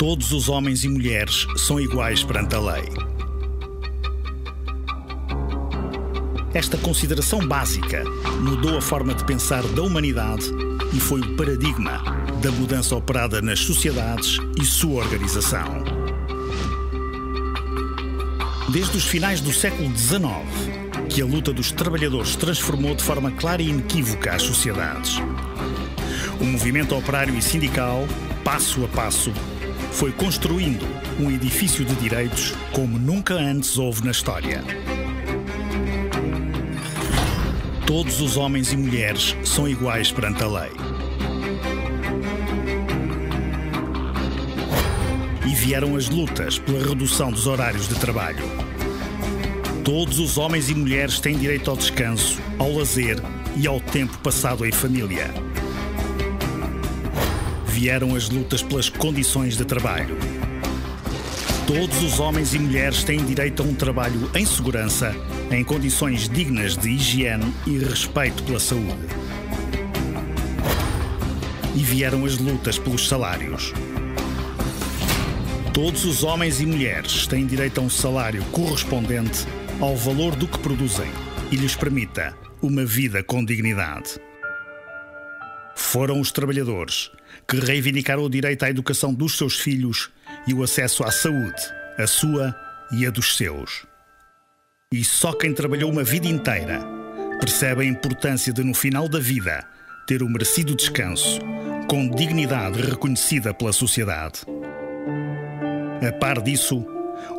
Todos os homens e mulheres são iguais perante a lei. Esta consideração básica mudou a forma de pensar da humanidade e foi o paradigma da mudança operada nas sociedades e sua organização. Desde os finais do século XIX, que a luta dos trabalhadores transformou de forma clara e inequívoca as sociedades. O movimento operário e sindical, passo a passo, foi construindo um edifício de direitos como nunca antes houve na história. Todos os homens e mulheres são iguais perante a lei. E vieram as lutas pela redução dos horários de trabalho. Todos os homens e mulheres têm direito ao descanso, ao lazer e ao tempo passado em família. Vieram as lutas pelas condições de trabalho. Todos os homens e mulheres têm direito a um trabalho em segurança, em condições dignas de higiene e respeito pela saúde. E vieram as lutas pelos salários. Todos os homens e mulheres têm direito a um salário correspondente ao valor do que produzem e lhes permita uma vida com dignidade. Foram os trabalhadores que reivindicaram o direito à educação dos seus filhos e o acesso à saúde, a sua e a dos seus. E só quem trabalhou uma vida inteira percebe a importância de, no final da vida, ter o merecido descanso, com dignidade reconhecida pela sociedade. A par disso,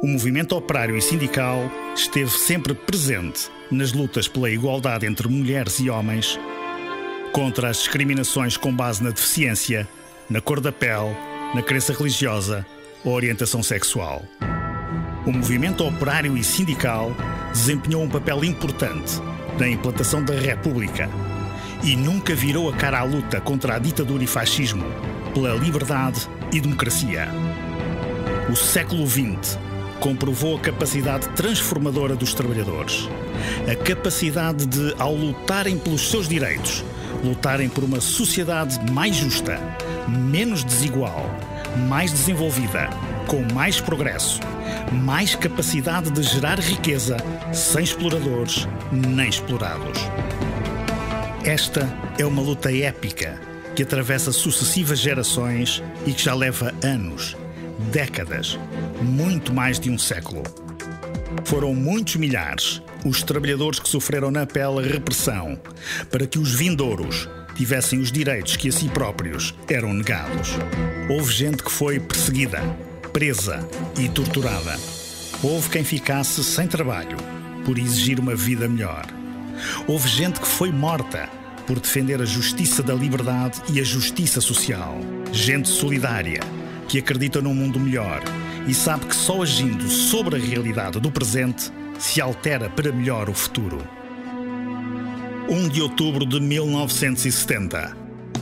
o movimento operário e sindical esteve sempre presente nas lutas pela igualdade entre mulheres e homens, contra as discriminações com base na deficiência, na cor da pele, na crença religiosa ou orientação sexual. O movimento operário e sindical desempenhou um papel importante na implantação da República e nunca virou a cara à luta contra a ditadura e fascismo, pela liberdade e democracia. O século XX comprovou a capacidade transformadora dos trabalhadores, a capacidade de, ao lutarem pelos seus direitos, lutarem por uma sociedade mais justa, menos desigual, mais desenvolvida, com mais progresso, mais capacidade de gerar riqueza, sem exploradores nem explorados. Esta é uma luta épica que atravessa sucessivas gerações e que já leva anos, décadas, muito mais de um século. Foram muitos milhares os trabalhadores que sofreram na pele a repressão para que os vindouros tivessem os direitos que a si próprios eram negados. Houve gente que foi perseguida, presa e torturada. Houve quem ficasse sem trabalho por exigir uma vida melhor. Houve gente que foi morta por defender a justiça da liberdade e a justiça social. Gente solidária que acredita num mundo melhor e sabe que só agindo sobre a realidade do presente se altera para melhor o futuro. 1 de outubro de 1970,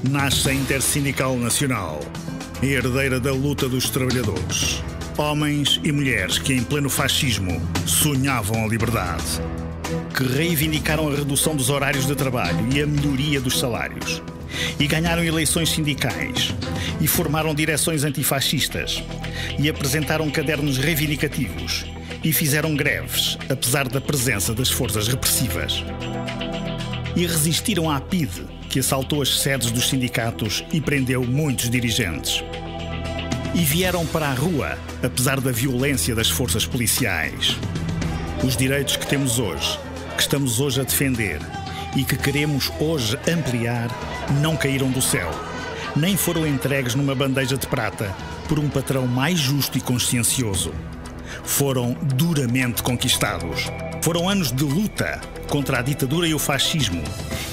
nasce a Intersindical Nacional, a herdeira da luta dos trabalhadores. Homens e mulheres que, em pleno fascismo, sonhavam a liberdade, que reivindicaram a redução dos horários de trabalho e a melhoria dos salários, e ganharam eleições sindicais, e formaram direções antifascistas, e apresentaram cadernos reivindicativos, e fizeram greves, apesar da presença das forças repressivas. E resistiram à PIDE, que assaltou as sedes dos sindicatos e prendeu muitos dirigentes. E vieram para a rua, apesar da violência das forças policiais. Os direitos que temos hoje, que estamos hoje a defender e que queremos hoje ampliar, não caíram do céu, nem foram entregues numa bandeja de prata por um patrão mais justo e consciencioso. Foram duramente conquistados. Foram anos de luta contra a ditadura e o fascismo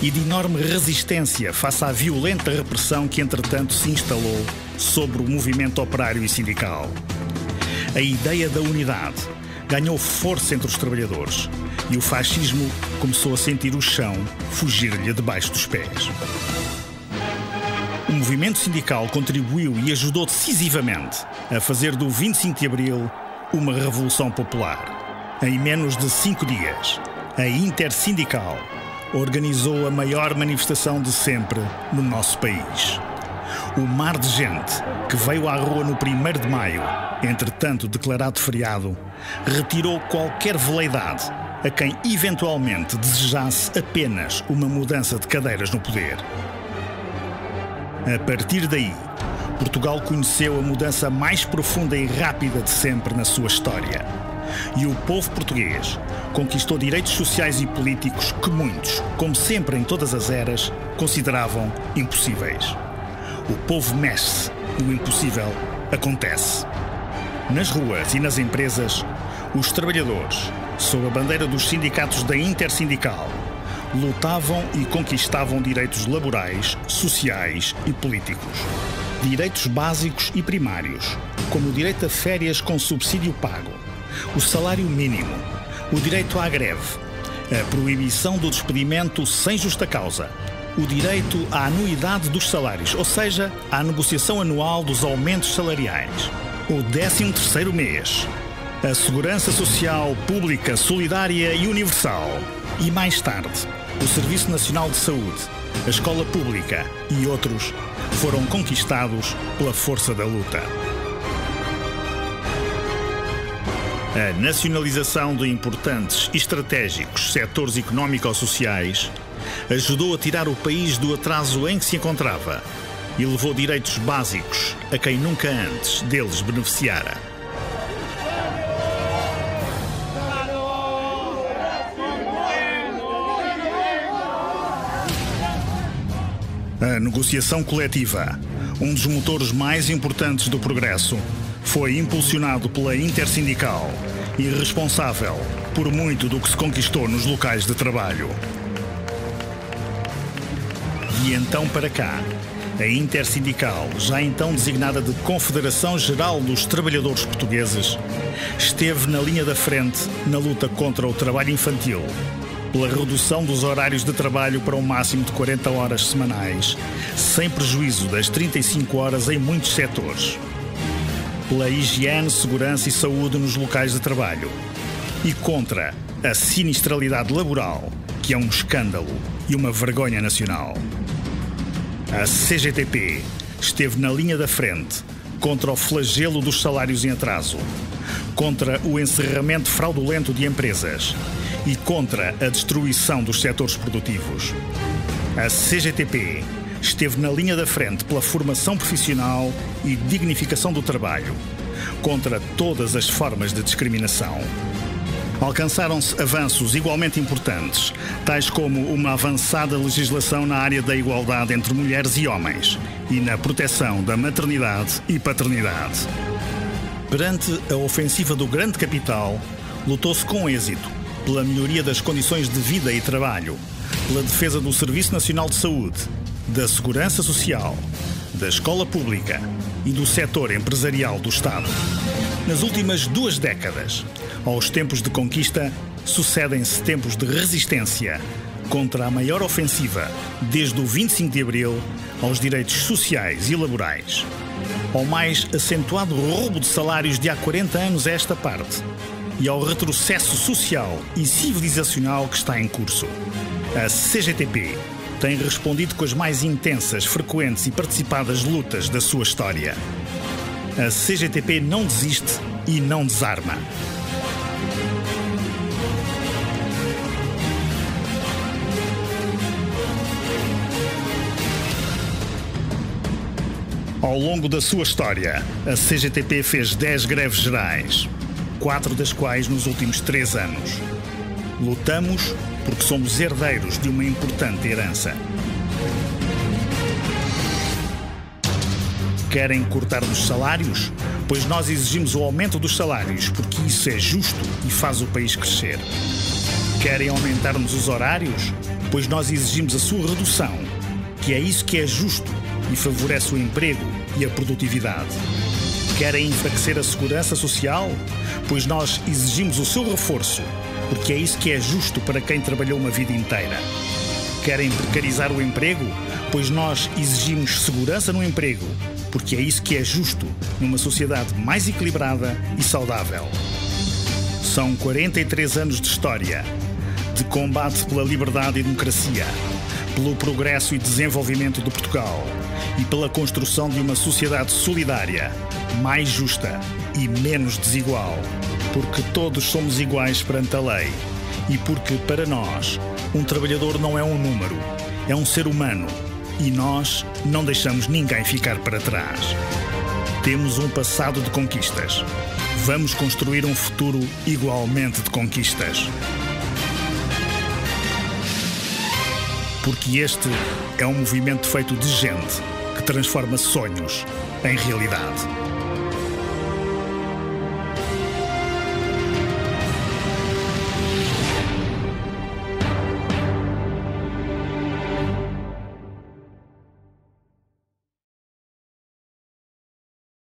e de enorme resistência face à violenta repressão que, entretanto, se instalou sobre o movimento operário e sindical. A ideia da unidade ganhou força entre os trabalhadores e o fascismo começou a sentir o chão fugir-lhe debaixo dos pés. O movimento sindical contribuiu e ajudou decisivamente a fazer do 25 de Abril uma revolução popular. Em menos de 5 dias, a Intersindical organizou a maior manifestação de sempre no nosso país. O mar de gente que veio à rua no 1º de maio, entretanto declarado feriado, retirou qualquer veleidade a quem eventualmente desejasse apenas uma mudança de cadeiras no poder. A partir daí, Portugal conheceu a mudança mais profunda e rápida de sempre na sua história. E o povo português conquistou direitos sociais e políticos que muitos, como sempre em todas as eras, consideravam impossíveis. O povo mexe-se e o impossível acontece. Nas ruas e nas empresas, os trabalhadores, sob a bandeira dos sindicatos da Intersindical, lutavam e conquistavam direitos laborais, sociais e políticos. Direitos básicos e primários, como o direito a férias com subsídio pago, o salário mínimo, o direito à greve, a proibição do despedimento sem justa causa, o direito à anuidade dos salários, ou seja, à negociação anual dos aumentos salariais, o 13º mês, a segurança social pública, solidária e universal e, mais tarde, o Serviço Nacional de Saúde, a escola pública e outros foram conquistados pela força da luta. A nacionalização de importantes e estratégicos setores económico-sociais ajudou a tirar o país do atraso em que se encontrava e levou direitos básicos a quem nunca antes deles beneficiara. A negociação coletiva, um dos motores mais importantes do progresso, foi impulsionado pela Intersindical e responsável por muito do que se conquistou nos locais de trabalho. De então para cá, a Intersindical, já então designada de Confederação Geral dos Trabalhadores Portugueses, esteve na linha da frente na luta contra o trabalho infantil, pela redução dos horários de trabalho para um máximo de 40 horas semanais, sem prejuízo das 35 horas em muitos setores, pela higiene, segurança e saúde nos locais de trabalho e contra a sinistralidade laboral, que é um escândalo e uma vergonha nacional. A CGTP esteve na linha da frente contra o flagelo dos salários em atraso, contra o encerramento fraudulento de empresas e contra a destruição dos setores produtivos. A CGTP esteve na linha da frente pela formação profissional e dignificação do trabalho, contra todas as formas de discriminação. Alcançaram-se avanços igualmente importantes, tais como uma avançada legislação na área da igualdade entre mulheres e homens e na proteção da maternidade e paternidade. Perante a ofensiva do grande capital, lutou-se com êxito pela melhoria das condições de vida e trabalho, pela defesa do Serviço Nacional de Saúde, da Segurança Social, da Escola Pública e do setor empresarial do Estado. Nas últimas 2 décadas, aos tempos de conquista, sucedem-se tempos de resistência contra a maior ofensiva desde o 25 de Abril aos direitos sociais e laborais, ao mais acentuado roubo de salários de há 40 anos a esta parte e ao retrocesso social e civilizacional que está em curso. A CGTP tem respondido com as mais intensas, frequentes e participadas lutas da sua história. A CGTP não desiste e não desarma. Ao longo da sua história, a CGTP fez 10 greves gerais, 4 das quais nos últimos 3 anos. Lutamos porque somos herdeiros de uma importante herança. Querem cortar-nos salários? Pois nós exigimos o aumento dos salários, porque isso é justo e faz o país crescer. Querem aumentar-nos os horários? Pois nós exigimos a sua redução, que é isso que é justo e favorece o emprego e a produtividade. Querem enfraquecer a segurança social? Pois nós exigimos o seu reforço, porque é isso que é justo para quem trabalhou uma vida inteira. Querem precarizar o emprego? Pois nós exigimos segurança no emprego, porque é isso que é justo numa sociedade mais equilibrada e saudável. São 43 anos de história, de combate pela liberdade e democracia, pelo progresso e desenvolvimento de Portugal e pela construção de uma sociedade solidária, mais justa e menos desigual, porque todos somos iguais perante a lei e porque, para nós, um trabalhador não é um número, é um ser humano e nós não deixamos ninguém ficar para trás. Temos um passado de conquistas. Vamos construir um futuro igualmente de conquistas. Porque este é um movimento feito de gente que transforma sonhos em realidade.